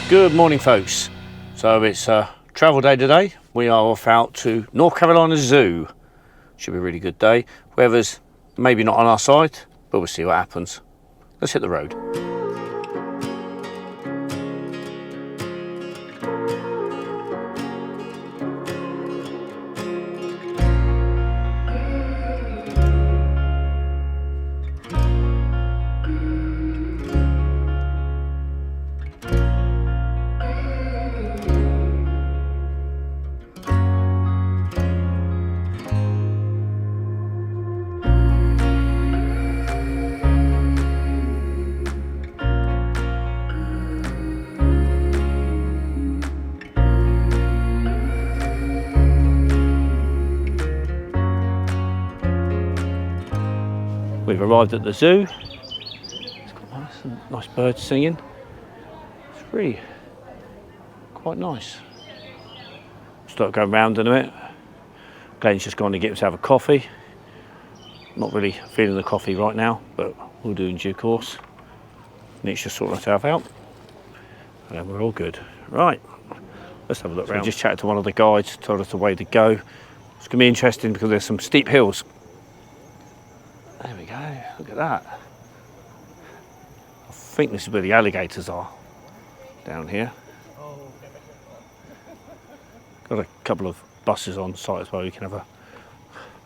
Good morning, folks. So it's travel day today. We are off out to North Carolina Zoo. Should be a really good day. Weather's maybe not on our side, but we'll see what happens. Let's hit the road. We've arrived at the zoo. It's got nice birds singing. It's really quite nice. Start going round in a bit. Glenn's just gone to get himself a coffee. Not really feeling the coffee right now, but we'll do in due course. Needs to sort herself out. And then we're all good. Right, let's have a look round. We just chatted to one of the guides, told us the way to go. It's going to be interesting because there's some steep hills. There we go, look at that. I think this is where the alligators are, down here. Got a couple of buses on site as well, you can have a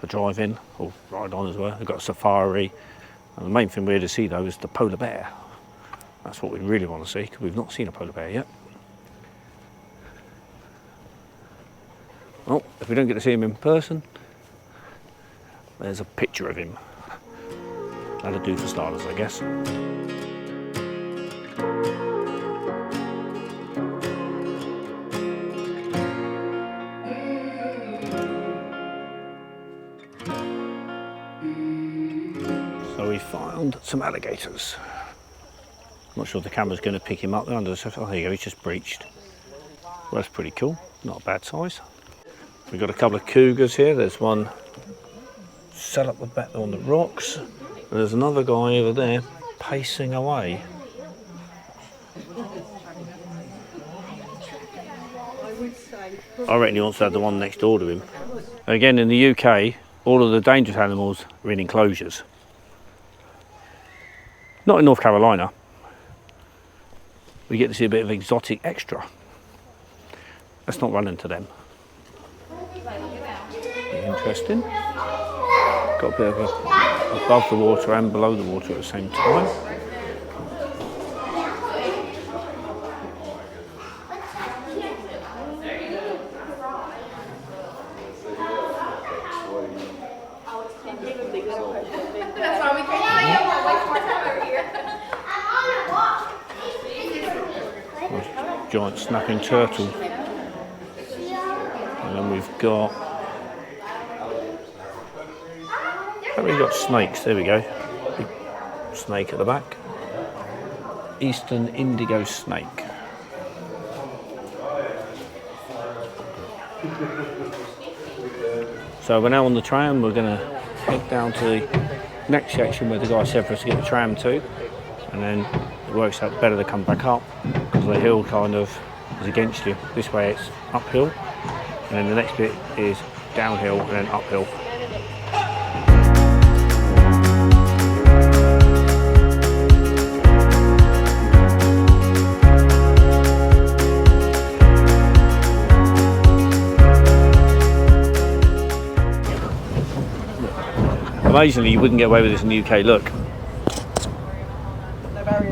drive in or ride on as well. We've got a safari. And the main thing we're here to see though is the polar bear. That's what we really want to see, because we've not seen a polar bear yet. Well, if we don't get to see him in person, there's a picture of him. That'll do for starters, I guess. So we found some alligators. Not sure if the camera's going to pick him up there under the surface. Oh, there you go, he's just breached. Well, that's pretty cool, not a bad size. We've got a couple of cougars here. There's one set up the back on the rocks. There's another guy over there pacing away. I reckon he wants to have the one next door to him. Again, in the UK, all of the dangerous animals are in enclosures. Not in North Carolina. We get to see a bit of exotic extra. Let's not run into them. Interesting. Got a bit of above the water and below the water at the same time. Nice giant snapping turtle. And then we've got we've got snakes, there we go. Big snake at the back. Eastern indigo snake. So we're now on the tram. We're going to head down to the next section where the guy said for us to get the tram to. And then it works out better to come back up because the hill kind of is against you. This way it's uphill. And then the next bit is downhill and then uphill. Amazingly, you wouldn't get away with this in the UK. Look,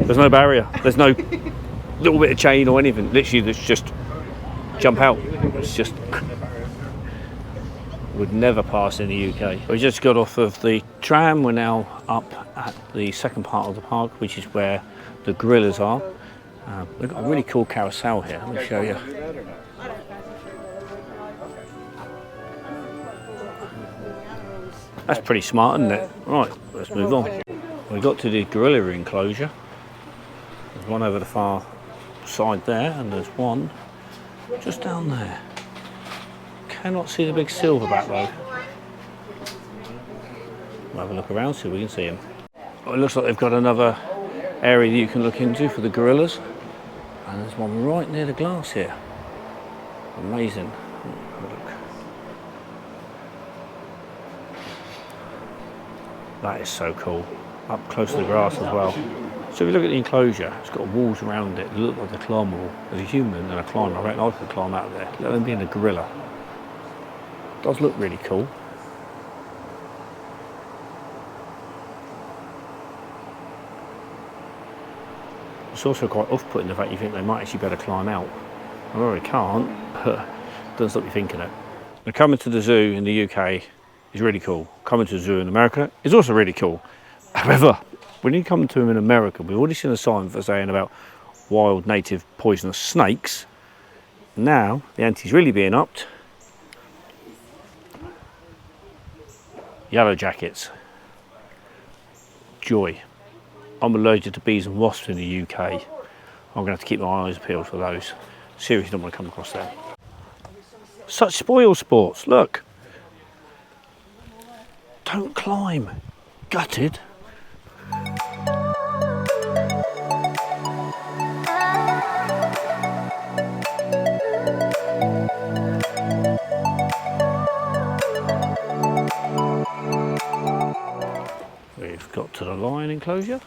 there's no barrier. There's no little bit of chain or anything. Literally, it's just jump out. It's just would never pass in the UK. We just got off of the tram. We're now up at the second part of the park, which is where the gorillas are. We've got a really cool carousel here. Let me show you. That's pretty smart, isn't it? Right, let's move on. We got to the gorilla enclosure. There's one over the far side there, and there's one just down there. Cannot see the big silverback though. We'll have a look around, see if we can see him. Well, it looks like they've got another area that you can look into for the gorillas. And there's one right near the glass here. Amazing. Look. That is so cool. Up close to the grass as well. So if you look at the enclosure, it's got walls around it that look like they're climbable. As a human and a climber, I reckon I could climb out of there, let alone being a gorilla. It does look really cool. It's also quite off-putting the fact you think they might actually better climb out. I know they can't, but it doesn't stop you thinking it. Now, coming to the zoo in the UK is really cool. Coming to the zoo in America is also really cool. However, when you come to them in America, we've already seen a sign for saying about wild native poisonous snakes. Now the ante's really being upped. Yellow jackets. Joy. I'm allergic to bees and wasps in the UK. I'm going to have to keep my eyes peeled for those. Seriously don't want to come across them. Such spoil sports, look. Don't climb. Gutted. We've got to the lion enclosure.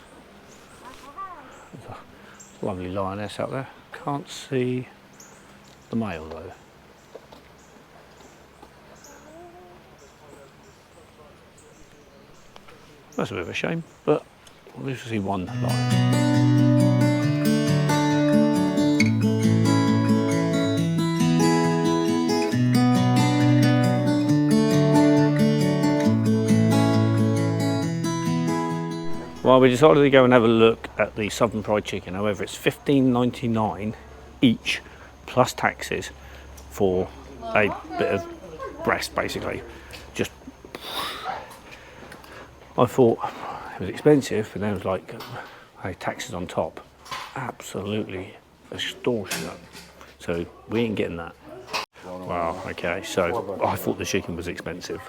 There's a lovely lioness out there. Can't see the male though. That's a bit of a shame, but at least we see one lion. Well, we decided to go and have a look at the Southern Fried Chicken. However, it's $15.99 each, plus taxes, for a bit of breast, basically. Just, I thought it was expensive, but then it was like, hey, taxes on top. Absolutely extortionate. So we ain't getting that. Wow, okay, so I thought the chicken was expensive.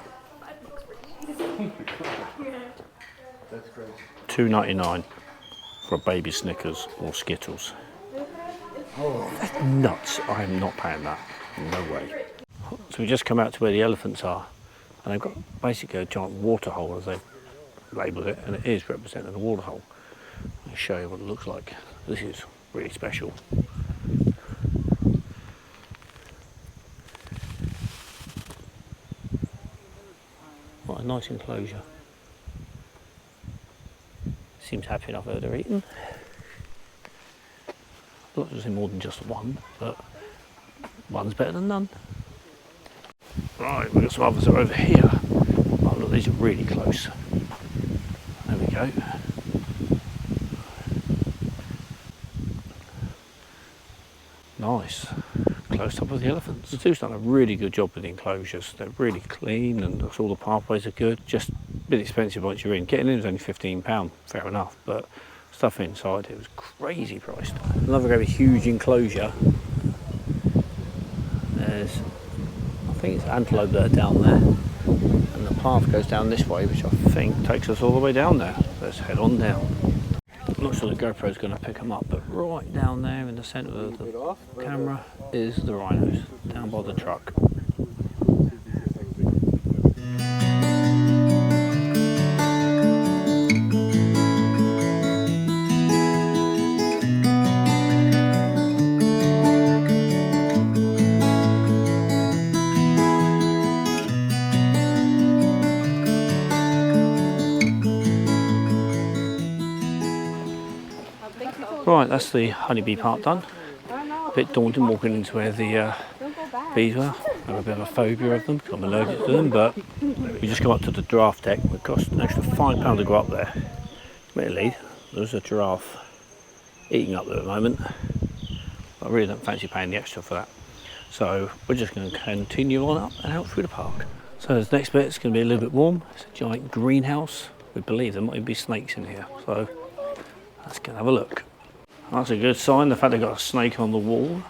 $2.99 for a baby Snickers or Skittles. That's nuts. I am not paying that. No way. So we just come out to where the elephants are, and they've got basically a giant water hole, as they've labelled it, and it is representing a water hole. I'll show you what it looks like. This is really special. What a nice enclosure. Seems happy enough over there eating. I'd like to see more than just one, but one's better than none. Right, we've got some others that are over here. Oh look, these are really close. There we go. Nice. Close up of the elephants. The zoo's done a really good job with the enclosures. They're really clean and all the pathways are good. Just a bit expensive once you're in. Getting in was only £15, fair enough, but stuff inside it was crazy priced. Another very huge enclosure. There's, I think it's antelope that are down there, and the path goes down this way, which I think takes us all the way down there. Let's head on down. I'm not sure the GoPro's going to pick them up, but right down there in the centre of the camera is the rhinos, down by the truck. Right, that's the honeybee part done. A bit daunting walking into where the bees were. I have a bit of a phobia of them because I'm allergic to them, but we just come up to the giraffe deck. It cost an extra £5 to go up there. Admittedly, there's a giraffe eating up there at the moment. I really don't fancy paying the extra for that. So we're just going to continue on up and out through the park. So this next bit is going to be a little bit warm. It's a giant greenhouse. We believe there might even be snakes in here. So let's go and have a look. That's a good sign, the fact they've got a snake on the wall.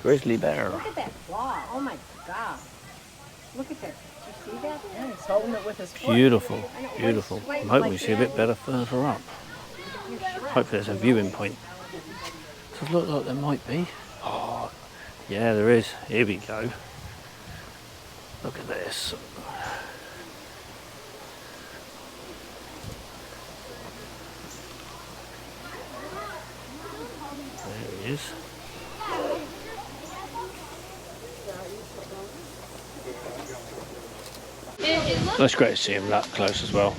grizzly bear. Look at that claw. Oh my God. Look at that. Did you see that? Yeah, he's holding it with his foot. Beautiful, beautiful. I'm hoping we see a bit better further up. Hopefully there's a viewing point. Does look like there might be. Oh, yeah, there is. Here we go. Look at this. There he is. That's great to see him that close as well.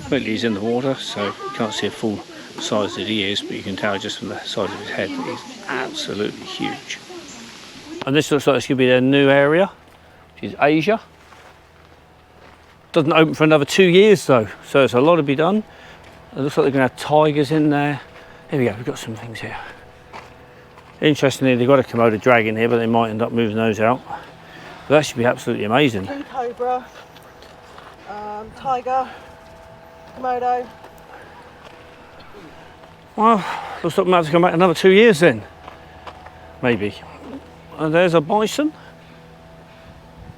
Lately he's in the water, so you can't see a full size that he is, but you can tell just from the size of his head that he's absolutely huge. And this looks like it's going to be their new area, which is Asia. Doesn't open for another 2 years though, so there's a lot to be done. It looks like they're going to have tigers in there. Here we go, we've got some things here. Interestingly, they've got a Komodo dragon here, but they might end up moving those out. But that should be absolutely amazing. King cobra, tiger, Komodo. Well, looks like we might have to come back another 2 years then. Maybe. And there's a bison.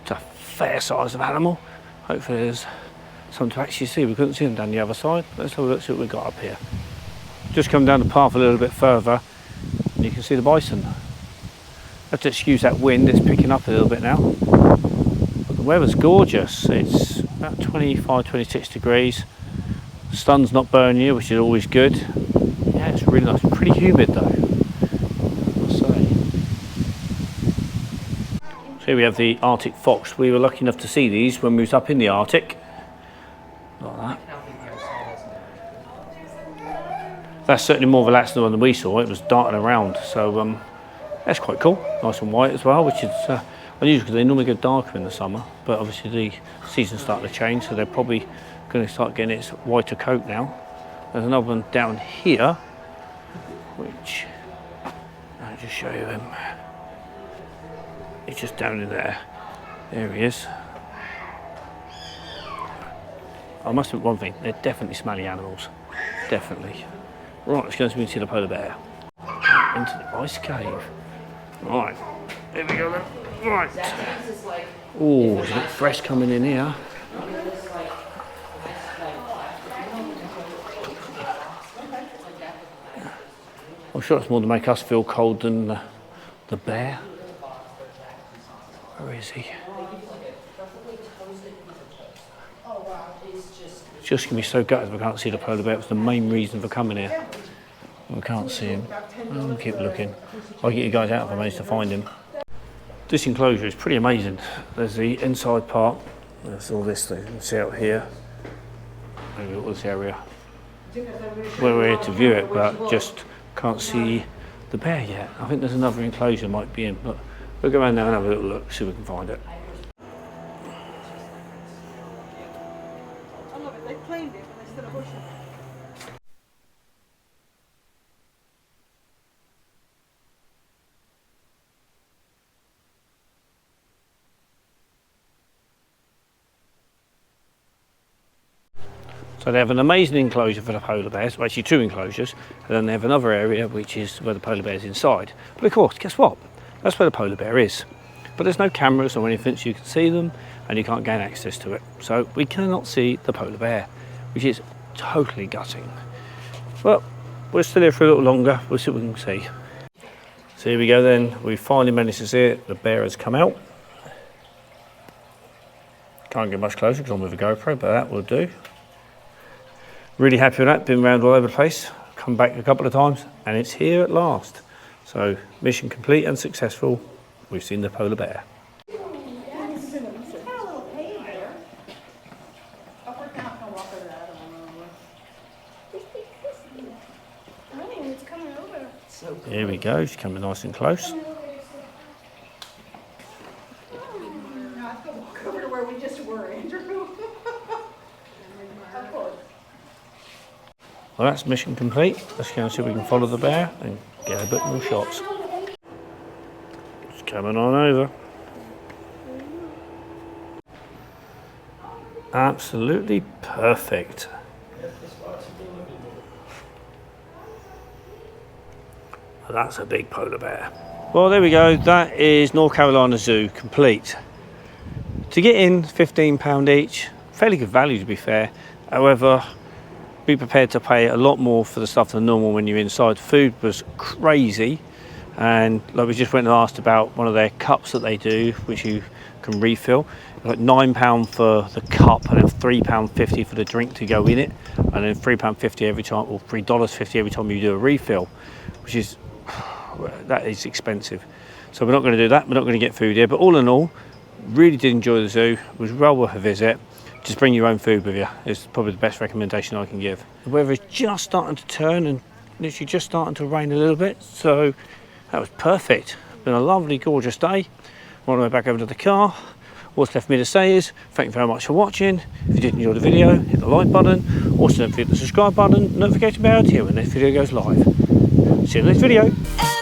It's a fair size of animal. Hopefully there's something to actually see. We couldn't see them down the other side. Let's have a look, see what we've got up here. Just come down the path a little bit further and you can see the bison. Have to excuse that wind, it's picking up a little bit now. But the weather's gorgeous. It's about 25, 26 degrees. The sun's not burning you, which is always good. Yeah, it's really nice. Pretty humid though, I must say. So here we have the Arctic fox. We were lucky enough to see these when we was up in the Arctic. Like that. That's certainly more relaxed than the one that we saw. It was darting around, so that's quite cool. Nice and white as well, which is unusual because they normally go darker in the summer. But obviously the season's starting to change, so they're probably going to start getting its whiter coat now. There's another one down here, which I'll just show you him. He's just down in there. There he is. I must admit one thing, they're definitely smelly animals. Definitely. Right, let's go and see the polar bear. Into the ice cave. Right, here we go then. Right. Oh, there's a bit fresh coming in here. I'm sure it's more to make us feel cold than the bear. Where is he? It's just going to be so gutted if we can't see the polar bear. It's the main reason for coming here. We can't see him. I'll keep looking. I'll get you guys out if I manage to find him. This enclosure is pretty amazing. There's the inside part. There's all this that you can see out here. Maybe all this area. We're here to view it, but just can't see the bear yet. I think there's another enclosure might be in, but we'll go around there and have a little look, see if we can find it. I love it. They cleaned it and they still bush it. So they have an amazing enclosure for the polar bears, well actually 2 enclosures, and then they have another area which is where the polar bear is inside. But of course, guess what? That's where the polar bear is. But there's no cameras or anything so you can see them and you can't gain access to it. So we cannot see the polar bear, which is totally gutting. Well, we're still here for a little longer, we'll see what we can see. So here we go then, we finally managed to see it, the bear has come out. Can't get much closer because I'm with a GoPro, but that will do. Really happy with that, been around all over the place, come back a couple of times and it's here at last. So mission complete and successful, we've seen the polar bear. Here we go, she's coming nice and close. Over to where we just were, Andrew. Well, that's mission complete. Let's go and see if we can follow the bear and get a bit more shots. It's coming on over. Absolutely perfect. Well, that's a big polar bear. Well, there we go. That is North Carolina Zoo complete. To get in, £15 each. Fairly good value, to be fair. However, be prepared to pay a lot more for the stuff than normal when you're inside. Food was crazy, and like we just went and asked about one of their cups that they do, which you can refill. Like £9 for the cup, and then £3.50 for the drink to go in it, and then £3.50 every time, or $3.50 every time you do a refill, which is that is expensive. So we're not going to do that. We're not going to get food here. But all in all, really did enjoy the zoo. It was well worth a visit. Just bring your own food with you. It's probably the best recommendation I can give. The weather is just starting to turn and literally just starting to rain a little bit. So that was perfect. Been a lovely, gorgeous day. On the way back over to the car. What's left for me to say is thank you very much for watching. If you did enjoy the video, hit the like button. Also don't forget the subscribe button, notification bell to hear when the next video goes live. See you in the next video.